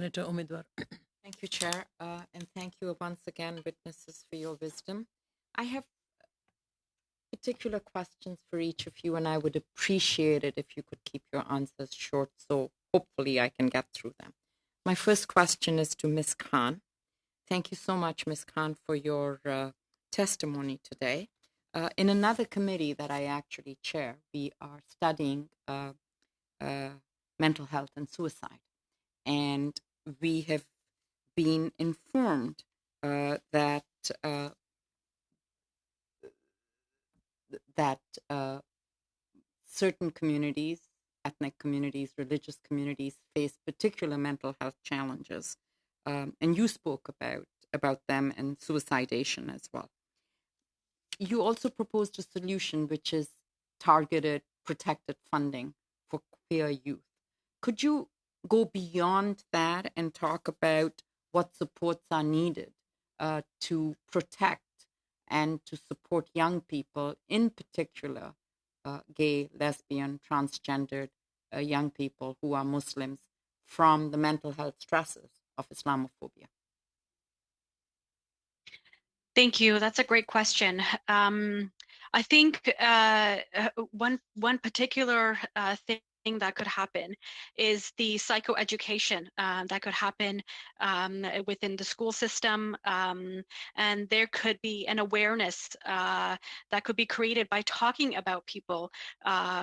Senator Omidvar. Thank you, Chair, and thank you once again, witnesses, for your wisdom. I have particular questions for each of you, and I would appreciate it if you could keep your answers short, so hopefully I can get through them. My first question is to Ms. Khan. Thank you so much, Ms. Khan, for your testimony today. In another committee that I actually chair, we are studying mental health and suicide, and we have been informed that certain communities, ethnic communities, religious communities, face particular mental health challenges, and you spoke about them and suicidation as well. You also proposed a solution which is targeted, protected funding for queer youth. Could you go beyond that and talk about what supports are needed to protect and to support young people, in particular gay, lesbian, transgendered young people who are Muslims, from the mental health stresses of Islamophobia? Thank you. That's a great question. I think one particular thing that could happen is the psychoeducation that could happen within the school system, and there could be an awareness that could be created by talking about people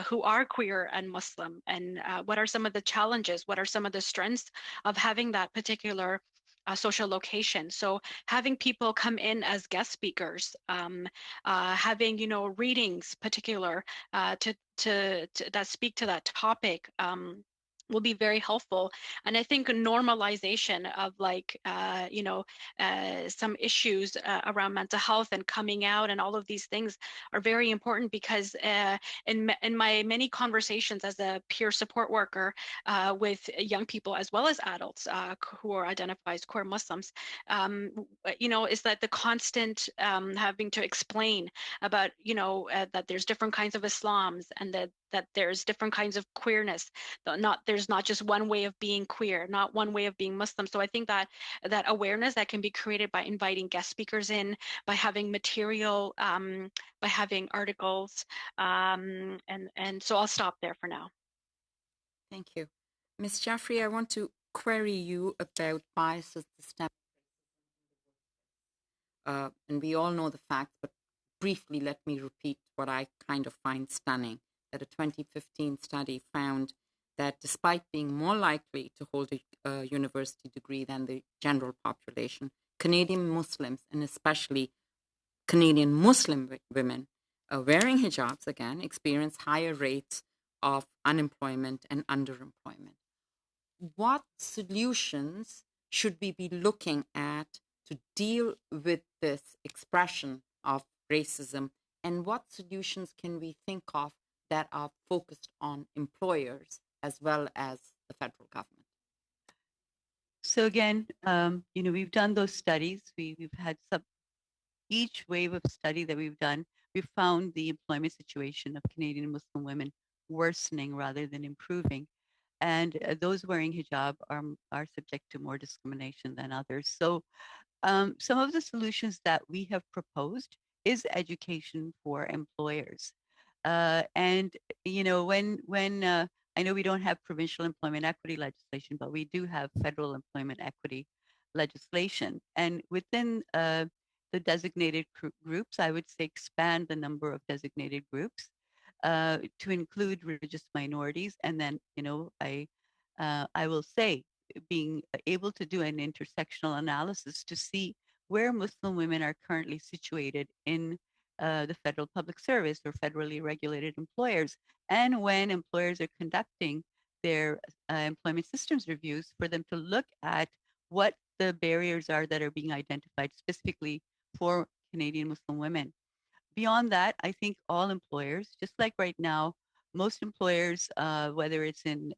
who are queer and Muslim, and what are some of the challenges, what are some of the strengths of having that particular social location. So having people come in as guest speakers, having readings particular to that speak to that topic. Will be very helpful. And I think a normalization of some issues around mental health and coming out and all of these things are very important, because in my many conversations as a peer support worker with young people as well as adults who are identified as queer Muslims, is that the constant having to explain about, that there's different kinds of Islams, and that there's different kinds of queerness. There's not just one way of being queer, not one way of being Muslim. So I think that awareness that can be created by inviting guest speakers in, by having material, by having articles, and so I'll stop there for now. Thank you. Ms. Jafri, I want to query you about biases systemic. And we all know the facts, but briefly let me repeat what I kind of find stunning, that a 2015 study found that despite being more likely to hold a university degree than the general population, Canadian Muslims, and especially Canadian Muslim women wearing hijabs, again, experience higher rates of unemployment and underemployment. What solutions should we be looking at to deal with this expression of racism, and what solutions can we think of that are focused on employers as well as the federal government? So again, we've done those studies. We've had each wave of study that we've done, we've found the employment situation of Canadian Muslim women worsening rather than improving. And those wearing hijab are subject to more discrimination than others. So some of the solutions that we have proposed is education for employers. And when I know we don't have provincial employment equity legislation, but we do have federal employment equity legislation. And within the designated groups, I would say expand the number of designated groups to include religious minorities. And then, I will say, being able to do an intersectional analysis to see where Muslim women are currently situated in the federal public service or federally regulated employers, and when employers are conducting their employment systems reviews, for them to look at what the barriers are that are being identified specifically for Canadian Muslim women. Beyond that, I think all employers, just like right now, most employers, whether it's in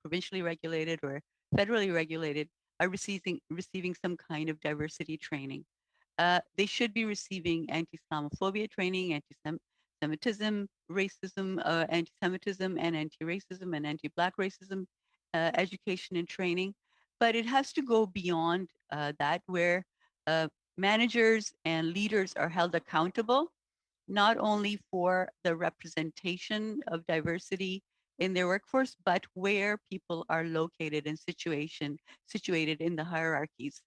provincially regulated or federally regulated, are receiving some kind of diversity training. They should be receiving anti-Islamophobia training, anti-Semitism, racism, anti-Semitism, and anti-racism and anti-Black racism education and training. but it has to go beyond that, where managers and leaders are held accountable, not only for the representation of diversity in their workforce, but where people are located and situated in the hierarchies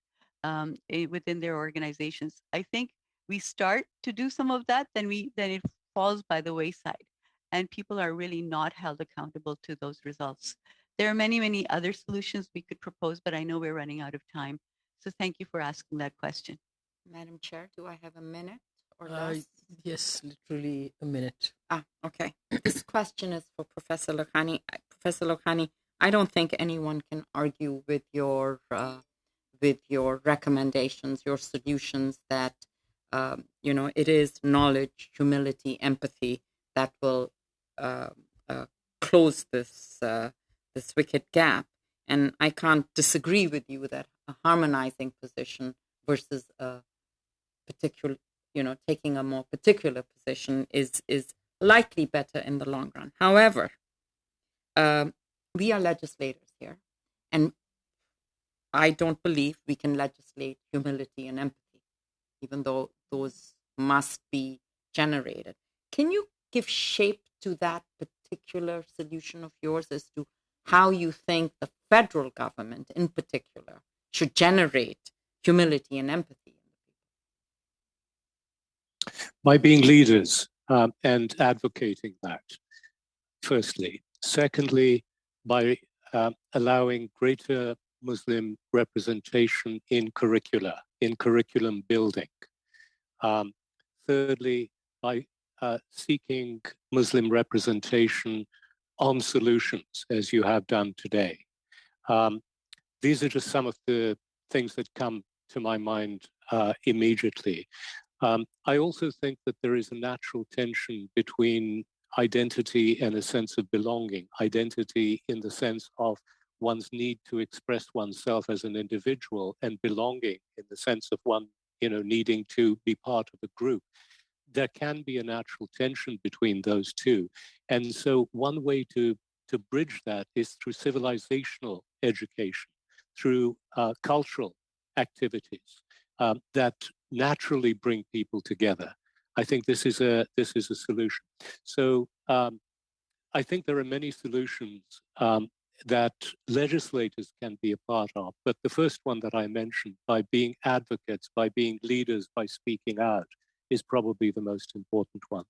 within their organizations. I think we start to do some of that, then it falls by the wayside, and people are really not held accountable to those results. There are many, many other solutions we could propose, but I know we're running out of time. So thank you for asking that question. Madam Chair, do I have a minute or Uh, less? yes, literally a minute. Okay. This question is for Professor Lakhani. Professor Lakhani, I don't think anyone can argue with your recommendations, your solutions that it is knowledge, humility, empathy that will close this wicked gap. And I can't disagree with you that a harmonizing position versus a particular, taking a more particular position is likely better in the long run. However, we are legislators here, and I don't believe we can legislate humility and empathy, even though those must be generated. Can you give shape to that particular solution of yours as to how you think the federal government in particular should generate humility and empathy? By being leaders and advocating that, firstly. Secondly, by allowing greater Muslim representation in curriculum building. Thirdly, by seeking Muslim representation on solutions, as you have done today. These are just some of the things that come to my mind immediately. I also think that there is a natural tension between identity and a sense of belonging. Identity in the sense of one's need to express oneself as an individual, and belonging in the sense of one, needing to be part of a group. There can be a natural tension between those two. And so one way to bridge that is through civilizational education, through cultural activities that naturally bring people together. I think this is a solution. So I think there are many solutions that legislators can be a part of. But the first one that I mentioned, by being advocates, by being leaders, by speaking out, is probably the most important one.